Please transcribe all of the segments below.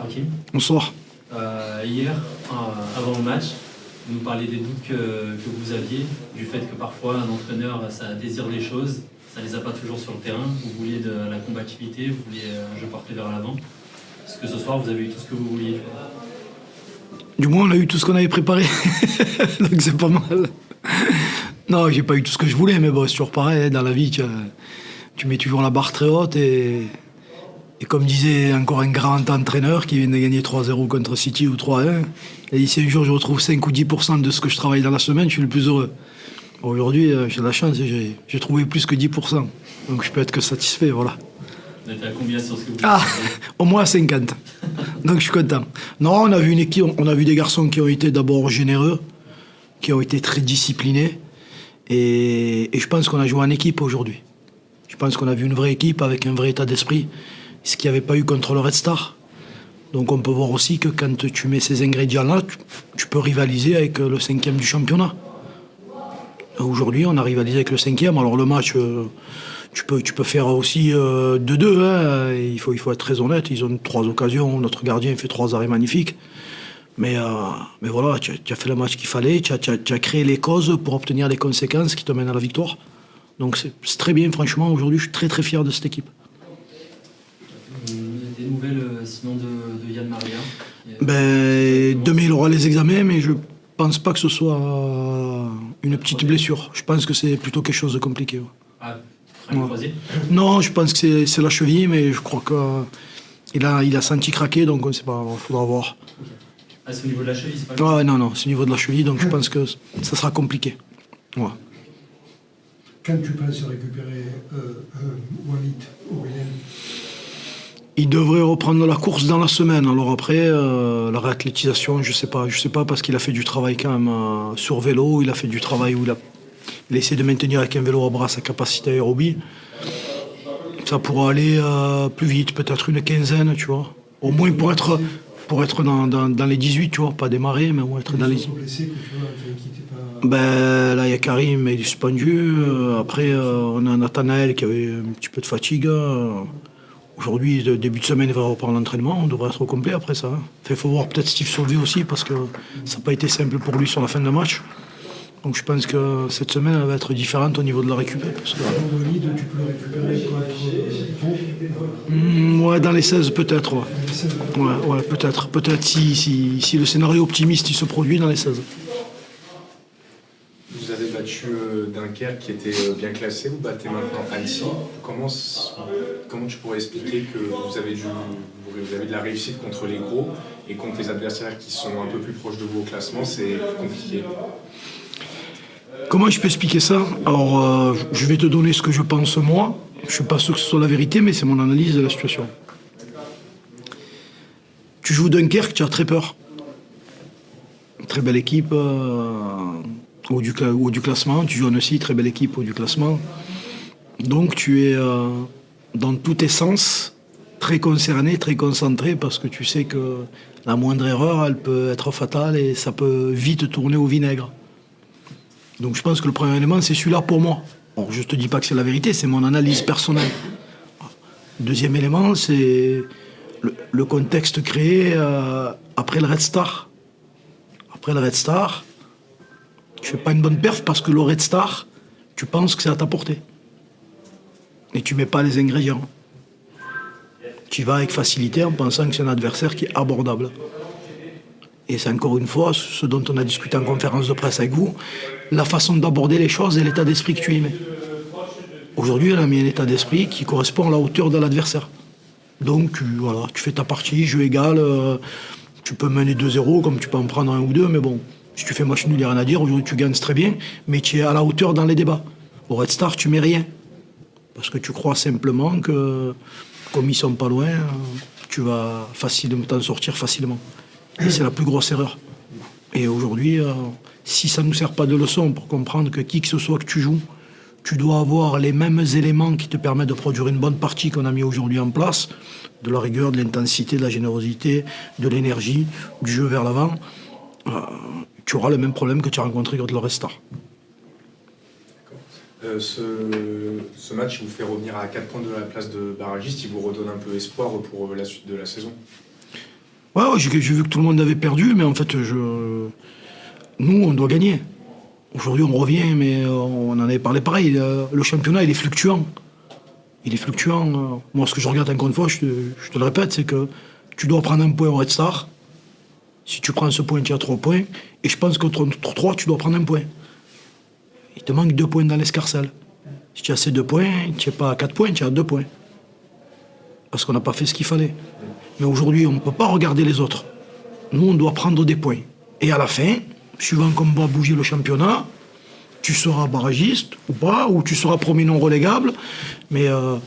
Hakim. Bonsoir. Hier, avant le match, vous nous parliez des doutes que vous aviez, du fait que parfois un entraîneur, ça désire des choses, ça ne les a pas toujours sur le terrain. Vous vouliez de la combativité, vous vouliez un jeu porté vers l'avant. Est-ce que ce soir, vous avez eu tout ce que vous vouliez? Du moins, on a eu tout ce qu'on avait préparé. Donc c'est pas mal. Non, j'ai pas eu tout ce que je voulais, mais bon, c'est toujours pareil. Dans la vie, tu mets toujours la barre très haute. Et comme disait encore un grand entraîneur qui vient de gagner 3-0 contre City ou 3-1, il a dit, si un jour je retrouve 5 ou 10% de ce que je travaille dans la semaine, je suis le plus heureux. Aujourd'hui, j'ai de la chance, j'ai trouvé plus que 10%. Donc je peux être que satisfait, voilà. Vous êtes à combien sur ce que vous au moins à 50. Donc je suis content. Non, on a vu une équipe, on a vu des garçons qui ont été d'abord généreux, qui ont été très disciplinés. Et je pense qu'on a joué en équipe aujourd'hui. Je pense qu'on a vu une vraie équipe avec un vrai état d'esprit, ce qu'il n'y avait pas eu contre le Red Star. Donc on peut voir aussi que quand tu mets ces ingrédients-là, tu peux rivaliser avec le 5e du championnat. Aujourd'hui, on a rivalisé avec le 5e. Alors le match, tu peux faire aussi 2-2. Hein. Il faut être très honnête. Ils ont 3 occasions. Notre gardien fait 3 arrêts magnifiques. Mais voilà, tu as fait le match qu'il fallait. Tu as créé les causes pour obtenir les conséquences qui te mènent à la victoire. Donc c'est très bien, franchement. Aujourd'hui, je suis très très fier de cette équipe. Des nouvelles sinon de Yann Maria? Demain, il aura les examens, mais je pense pas que ce soit une petite blessure. Je pense que c'est plutôt quelque chose de compliqué. Ouais. Ah, un croisé? Non, je pense que c'est la cheville, mais je crois qu'il a senti craquer, donc on ne sait pas, il faudra voir. Okay. Ah, c'est au niveau de la cheville, c'est pas Ouais, non, c'est au niveau de la cheville, donc je pense que ça sera compliqué. Ouais. Quand tu penses récupérer Walid ou William? Il devrait reprendre la course dans la semaine. Alors après, la réathlétisation, je sais pas parce qu'il a fait du travail quand même sur vélo. Il a fait du travail où il a essayé de maintenir avec un vélo à bras sa capacité aérobie. Ça pourra aller plus vite, peut-être une quinzaine, tu vois. Au moins pour être dans les 18, tu vois, pas démarrer, mais au être dans les... Là, il y a Karim, il est suspendu. Après, on a Nathanaël qui avait un petit peu de fatigue. Aujourd'hui, début de semaine, il va reprendre l'entraînement. On devrait être au complet après ça. Il faut voir peut-être Steve Sauvé aussi, parce que ça n'a pas été simple pour lui sur la fin de match. Donc je pense que cette semaine, elle va être différente au niveau de la récup. Tu peux le récupérer Ouais, dans les 16 peut-être. Ouais, peut-être. Peut-être si le scénario optimiste il se produit dans les 16. Vous avez battu Dunkerque qui était bien classé, vous battez maintenant Annecy. Comment tu pourrais expliquer que vous avez de la réussite contre les gros et contre les adversaires qui sont un peu plus proches de vous au classement, c'est compliqué? Comment je peux expliquer ça? Alors, je vais te donner ce que je pense moi. Je ne suis pas sûr que ce soit la vérité, mais c'est mon analyse de la situation. Tu joues Dunkerque, tu as très peur. Très belle équipe haut du classement. Tu joues Annecy, très belle équipe haut du classement. Donc tu es dans tous tes sens très concerné, très concentré, parce que tu sais que la moindre erreur, elle peut être fatale et ça peut vite tourner au vinaigre. Donc je pense que le premier élément, c'est celui-là pour moi. Bon, je ne te dis pas que c'est la vérité, c'est mon analyse personnelle. Deuxième élément, c'est le contexte créé après le Red Star. Après le Red Star, tu fais pas une bonne perf parce que le Red Star, tu penses que c'est à ta portée. Et tu mets pas les ingrédients. Tu vas avec facilité en pensant que c'est un adversaire qui est abordable. Et c'est encore une fois ce dont on a discuté en conférence de presse avec vous, la façon d'aborder les choses et l'état d'esprit que tu y mets. Aujourd'hui, elle a mis un état d'esprit qui correspond à la hauteur de l'adversaire. Donc, tu fais ta partie, jeu égal, tu peux mener 2-0, comme tu peux en prendre un ou deux, mais bon, si tu fais match nul, il n'y a rien à dire. Aujourd'hui, tu gagnes, c'est très bien, mais tu es à la hauteur dans les débats. Au Red Star, tu mets rien. Parce que tu crois simplement que, comme ils sont pas loin, tu vas t'en sortir facilement. Et c'est la plus grosse erreur. Et aujourd'hui, si ça ne nous sert pas de leçon pour comprendre que qui que ce soit que tu joues, tu dois avoir les mêmes éléments qui te permettent de produire une bonne partie qu'on a mis aujourd'hui en place, de la rigueur, de l'intensité, de la générosité, de l'énergie, du jeu vers l'avant, tu auras le même problème que tu as rencontré contre le Red Star. Ce match vous fait revenir à 4 points de la place de barragiste, il vous redonne un peu espoir pour la suite de la saison? Ouais, j'ai vu que tout le monde avait perdu, mais en fait, nous, on doit gagner. Aujourd'hui, on revient, mais on en avait parlé pareil. Le championnat, il est fluctuant. Moi, ce que je regarde encore une fois, je te le répète, c'est que tu dois prendre un point au Red Star. Si tu prends ce point, tu as 3 points. Et je pense qu'entre 3, tu dois prendre un point. Il te manque 2 points dans l'escarcelle. Si tu as ces 2 points, tu n'es pas à 4 points, tu as 2 points. Parce qu'on n'a pas fait ce qu'il fallait. Mais aujourd'hui, on ne peut pas regarder les autres. Nous, on doit prendre des points. Et à la fin, suivant comment va bouger le championnat, tu seras barragiste ou pas, ou tu seras premier non relégable. Mais on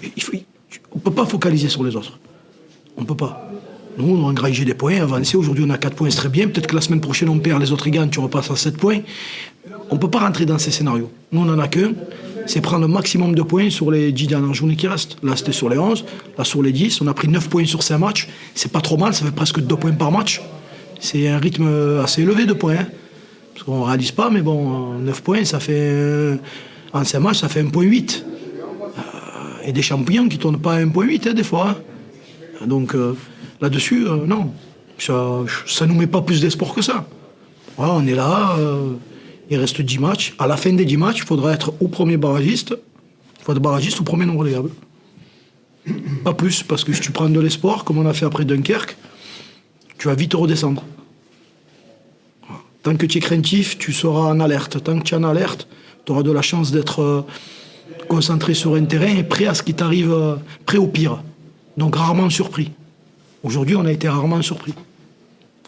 ne peut pas focaliser sur les autres. On ne peut pas. Nous, on a engrangé des points, avancé. Aujourd'hui, on a 4 points, c'est très bien. Peut-être que la semaine prochaine, on perd, les autres ils gagnent, tu repasses à 7 points. On ne peut pas rentrer dans ces scénarios. Nous, on n'en a qu'un. C'est prendre le maximum de points sur les 10 dernières journées qui restent. Là, c'était sur les 11. Là, sur les 10. On a pris 9 points sur 5 matchs. C'est pas trop mal. Ça fait presque 2 points par match. C'est un rythme assez élevé de points. Hein. Parce qu'on ne réalise pas, mais bon, 9 points, ça fait... En 5 matchs, ça fait 1,8. Et des champions qui ne tournent pas à 1,8, hein, des fois. Hein. Donc, là-dessus, non. Ça ne nous met pas plus d'espoir que ça. Voilà, on est là... Il reste 10 matchs. À la fin des 10 matchs, il faudra être ou premier barragiste, ou premier non relégable. Pas plus, parce que si tu prends de l'espoir, comme on a fait après Dunkerque, tu vas vite redescendre. Tant que tu es craintif, tu seras en alerte. Tant que tu es en alerte, tu auras de la chance d'être concentré sur un terrain et prêt à ce qui t'arrive, prêt au pire. Donc rarement surpris. Aujourd'hui, on a été rarement surpris.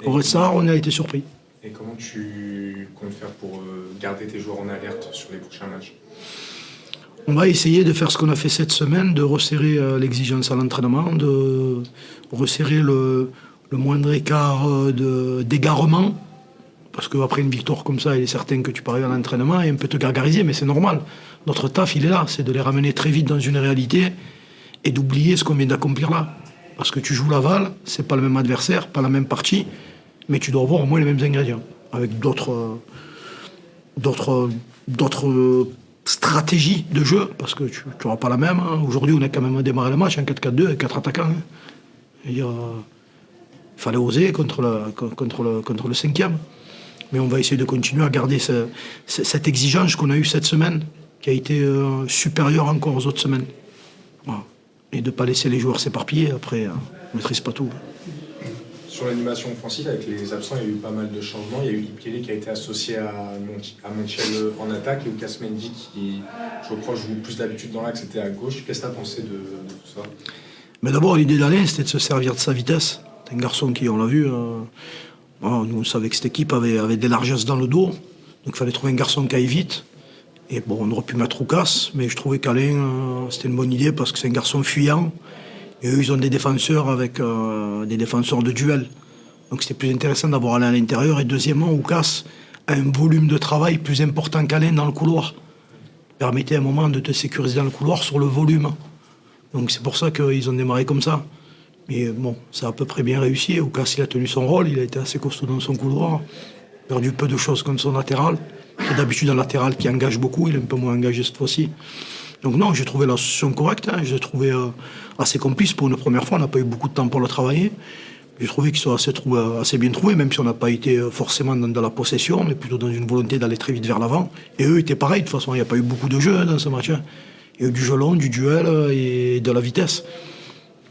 Au Red Star, on a été surpris. Et comment tu comptes faire pour garder tes joueurs en alerte sur les prochains matchs? On va essayer de faire ce qu'on a fait cette semaine, de resserrer l'exigence à l'entraînement, de resserrer le moindre écart d'égarement. Parce qu'après une victoire comme ça, il est certain que tu peux arriver à l'entraînement et un peu te gargariser, mais c'est normal. Notre taf, il est là, c'est de les ramener très vite dans une réalité et d'oublier ce qu'on vient d'accomplir là. Parce que tu joues Laval, c'est pas le même adversaire, pas la même partie, mais tu dois avoir au moins les mêmes ingrédients, avec d'autres stratégies de jeu, parce que tu n'auras pas la même. Hein. Aujourd'hui, on a quand même démarré le match en 4-4-2 avec 4 attaquants. Hein. Il fallait oser contre le 5e. Mais on va essayer de continuer à garder cette exigence qu'on a eue cette semaine, qui a été supérieure encore aux autres semaines. Voilà. Et de ne pas laisser les joueurs s'éparpiller. Après, on ne maîtrise pas tout. Sur l'animation offensive, avec les absents, il y a eu pas mal de changements. Il y a eu Ipkele qui a été associé à Montiel en attaque et Lucas Mendy qui, je crois, joue plus d'habitude dans l'axe, c'était à gauche. Qu'est-ce que tu as pensé de tout ça? Mais d'abord, l'idée d'Alain, c'était de se servir de sa vitesse. C'est un garçon qui, on l'a vu, nous on savait que cette équipe avait des largesses dans le dos. Donc il fallait trouver un garçon qui aille vite. Et bon, on aurait pu mettre Roukas, mais je trouvais qu'Alain, c'était une bonne idée parce que c'est un garçon fuyant. Et eux, ils ont des défenseurs avec des défenseurs de duel. Donc c'était plus intéressant d'avoir Alain à l'intérieur. Et deuxièmement, Roukas a un volume de travail plus important qu'Alain dans le couloir. Permettait à un moment de te sécuriser dans le couloir sur le volume. Donc c'est pour ça qu'ils ont démarré comme ça. Mais bon, ça a à peu près bien réussi. Roukas, il a tenu son rôle, il a été assez costaud dans son couloir. Perdu peu de choses contre son latéral. C'est d'habitude un latéral qui engage beaucoup, il est un peu moins engagé cette fois-ci. Donc non, j'ai trouvé l'association correcte, hein. Je l'ai trouvé assez complice pour une première fois, on n'a pas eu beaucoup de temps pour le travailler. J'ai trouvé qu'ils sont assez bien trouvés, même si on n'a pas été forcément dans la possession, mais plutôt dans une volonté d'aller très vite vers l'avant. Et eux étaient pareils, de toute façon, il n'y a pas eu beaucoup de jeux dans ce match. Hein. Il y a eu du jeu long, du duel et de la vitesse.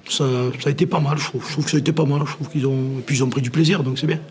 Ça a été pas mal, je trouve que ça a été pas mal. Je trouve qu'ils ont pris du plaisir, donc c'est bien.